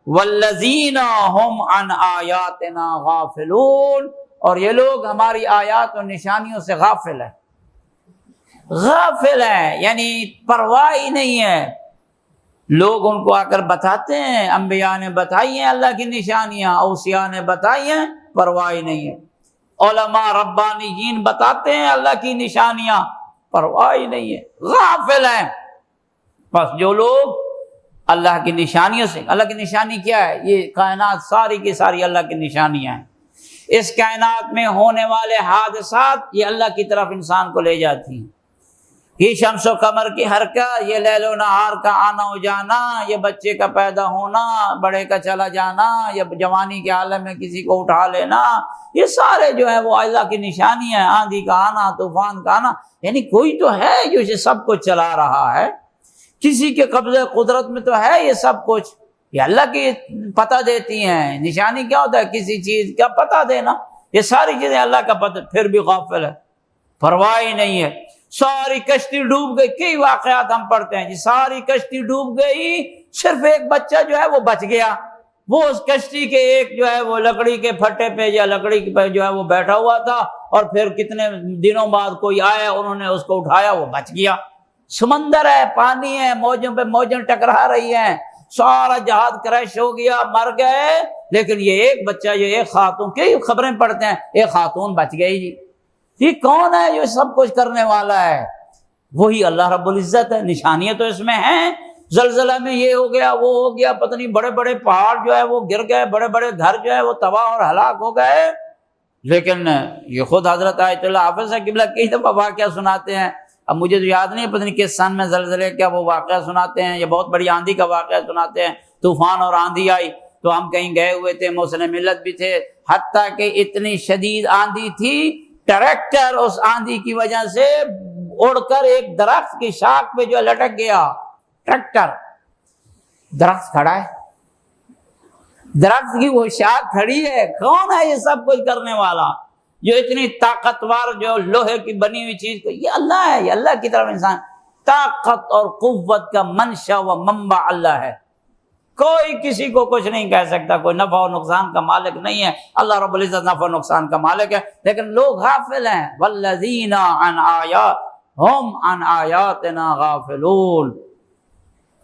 والذین هم عن آیاتنا غافلون، اور یہ لوگ ہماری آیات اور نشانیوں سے غافل ہیں، غافل ہیں یعنی پرواہ ہی نہیں ہے۔ لوگ ان کو آ کر بتاتے ہیں، انبیاء نے بتائی ہیں اللہ کی نشانیاں، اوصیاء نے بتائی ہیں، پرواہ ہی نہیں ہے۔ علماء ربانیین بتاتے ہیں اللہ کی نشانیاں، پرواہ ہی نہیں ہے، غافل ہیں۔ بس جو لوگ اللہ کی نشانیوں سے، اللہ کی نشانی کیا ہے؟ یہ کائنات ساری کی ساری اللہ کی نشانیاں ہیں۔ اس کائنات میں ہونے والے حادثات یہ اللہ کی طرف انسان کو لے جاتی ہیں۔ یہ شمس و قمر کی حرکت، یہ لیل و نہار کا آنا و جانا، یہ بچے کا پیدا ہونا، بڑے کا چلا جانا، یا جوانی کے عالم میں کسی کو اٹھا لینا، یہ سارے جو ہے وہ اللہ کی نشانی ہے۔ آندھی کا آنا، طوفان کا آنا، یعنی کوئی تو ہے جو یہ سب کچھ چلا رہا ہے، کسی کے قبضے قدرت میں تو ہے یہ سب کچھ، یہ اللہ کی پتہ دیتی ہیں۔ نشانی کیا ہوتا ہے؟ کسی چیز کا پتہ دینا، یہ ساری چیزیں اللہ کا پتہ، پھر بھی غافل ہے، پرواہ ہی نہیں ہے۔ ساری کشتی ڈوب گئی، کئی واقعات ہم پڑھتے ہیں جی، ساری کشتی ڈوب گئی، صرف ایک بچہ جو ہے وہ بچ گیا، وہ اس کشتی کے ایک جو ہے وہ لکڑی کے پھٹے پہ یا لکڑی پہ جو ہے وہ بیٹھا ہوا تھا، اور پھر کتنے دنوں بعد کوئی آیا، انہوں نے اس کو اٹھایا، وہ بچ گیا۔ سمندر ہے، پانی ہے، موجوں پہ موجیں ٹکرا رہی ہیں، سارا جہاز کریش ہو گیا، مر گئے، لیکن یہ ایک بچہ، یہ ایک خاتون، کئی خبریں پڑھتے ہیں، ایک خاتون بچ گئی جی۔ یہ کون ہے جو سب کچھ کرنے والا ہے؟ وہی اللہ رب العزت ہے۔ نشانیاں تو اس میں ہیں، زلزلہ میں یہ ہو گیا، وہ ہو گیا، پتہ نہیں بڑے بڑے پہاڑ جو ہے وہ گر گئے، بڑے بڑے گھر جو ہے وہ تباہ اور ہلاک ہو گئے، لیکن یہ خود حضرت آیت اللہ حافظ قبلہ کئی دفعہ واقعہ سناتے ہیں، اب مجھے تو یاد نہیں پتہ نہیں کس سن میں زلزلے کیا وہ واقعہ سناتے ہیں، یا بہت بڑی آندھی کا واقعہ سناتے ہیں، طوفان اور آندھی آئی تو ہم کہیں گئے ہوئے تھے، محسن ملت بھی تھے، حتیٰ کہ اتنی شدید آندھی تھی، ٹریکٹر اس آندھی کی وجہ سے اڑ کر ایک درخت کی شاخ پہ جو لٹک گیا۔ ٹریکٹر، درخت کھڑا ہے، درخت کی وہ شاخ کھڑی ہے، کون ہے یہ سب کچھ کرنے والا جو اتنی طاقتور جو لوہے کی بنی ہوئی چیز کو؟ یہ اللہ ہے، یہ اللہ کی طرف انسان، طاقت اور قوت کا منشا و منبع اللہ ہے، کوئی کسی کو کچھ نہیں کہہ سکتا، کوئی نفع و نقصان کا مالک نہیں ہے، اللہ رب العزت نفع و نقصان کا مالک ہے، لیکن لوگ غافل ہیں۔ والذین ہم عن آیاتنا غافلون،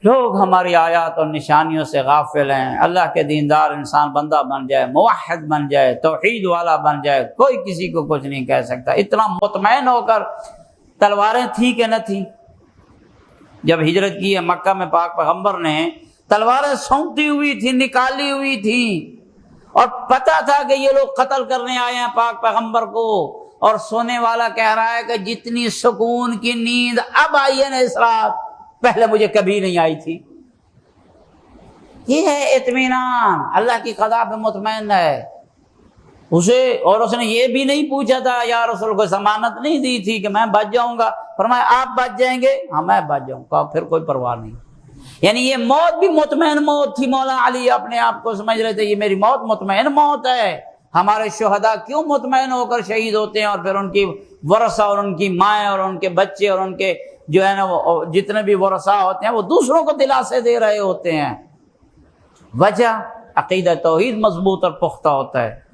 لوگ ہماری آیات اور نشانیوں سے غافل ہیں۔ اللہ کے دیندار انسان بندہ بن جائے، موحد بن جائے، توحید والا بن جائے، کوئی کسی کو کچھ نہیں کہہ سکتا۔ اتنا مطمئن ہو کر، تلواریں تھیں کہ نہ تھیں؟ جب ہجرت کی ہے مکہ میں پاک پیغمبر نے، تلواریں سونپتی ہوئی تھی، نکالی ہوئی تھی، اور پتا تھا کہ یہ لوگ قتل کرنے آئے ہیں پاک پیغمبر کو، اور سونے والا کہہ رہا ہے کہ جتنی سکون کی نیند اب آئی ہے نا اس رات، پہلے مجھے کبھی نہیں آئی تھی۔ یہ ہے اطمینان، اللہ کی قضا پہ مطمئن ہے اسے۔ اور اس نے یہ بھی نہیں پوچھا تھا، یا رسول کو ضمانت نہیں دی تھی کہ میں بچ جاؤں گا، فرمایا آپ بچ جائیں گے؟ ہاں میں بچ جاؤں گا، پھر کوئی پرواہ نہیں۔ یعنی یہ موت بھی مطمئن موت تھی، مولا علی اپنے آپ کو سمجھ رہے تھے یہ میری موت مطمئن موت ہے۔ ہمارے شہداء کیوں مطمئن ہو کر شہید ہوتے ہیں، اور پھر ان کی ورثہ اور ان کی مائیں اور ان کے بچے اور ان کے جو ہے نا وہ جتنے بھی ورثہ ہوتے ہیں وہ دوسروں کو دلاسے دے رہے ہوتے ہیں۔ وجہ عقیدہ توحید مضبوط اور پختہ ہوتا ہے۔